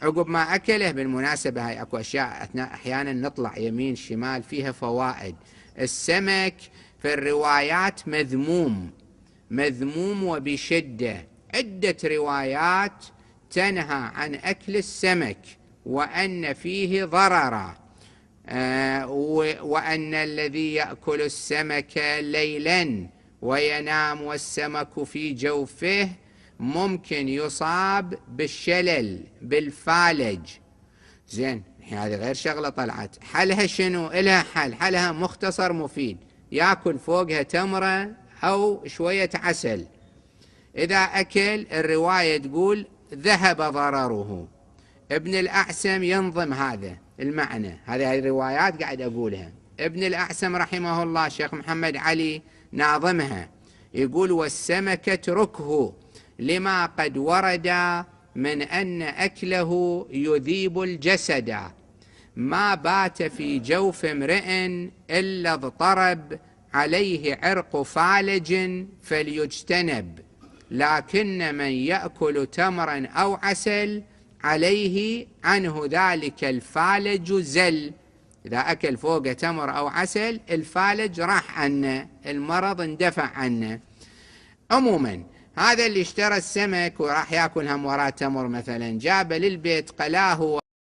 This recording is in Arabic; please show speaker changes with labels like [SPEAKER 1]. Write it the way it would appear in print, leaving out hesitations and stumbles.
[SPEAKER 1] عقب ما أكله. بالمناسبة هاي أكو أشياء أحيانا نطلع يمين شمال فيها فوائد. السمك في الروايات مذموم وبشدة. عدة روايات تنهى عن أكل السمك وأن فيه ضررا، وأن الذي يأكل السمك ليلا وينام والسمك في جوفه ممكن يصاب بالشلل بالفالج. زين، هذه غير شغلة طلعت. حلها شنو؟ إلها حلها مختصر مفيد، يأكل فوقها تمرة أو شوية عسل. إذا أكل الرواية تقول ذهب ضرره. ابن الأعسم ينظم هذا المعنى، هذه الروايات قاعد أقولها. ابن الأعسم رحمه الله الشيخ محمد علي ناظمها، يقول والسمك اتركه لما قد ورد من أن أكله يذيب الجسد، ما بات في جوف امرئ إلا اضطرب عليه عرق فالج فليجتنب، لكن من يأكل تمرا أو عسل عليه عنه ذلك الفالج زل. إذا أكل فوقه تمر أو عسل الفالج راح عنه، المرض اندفع عنه. عموما هذا اللي اشترى السمك وراح يأكل هم وراه تمر مثلا، جاب للبيت قلاه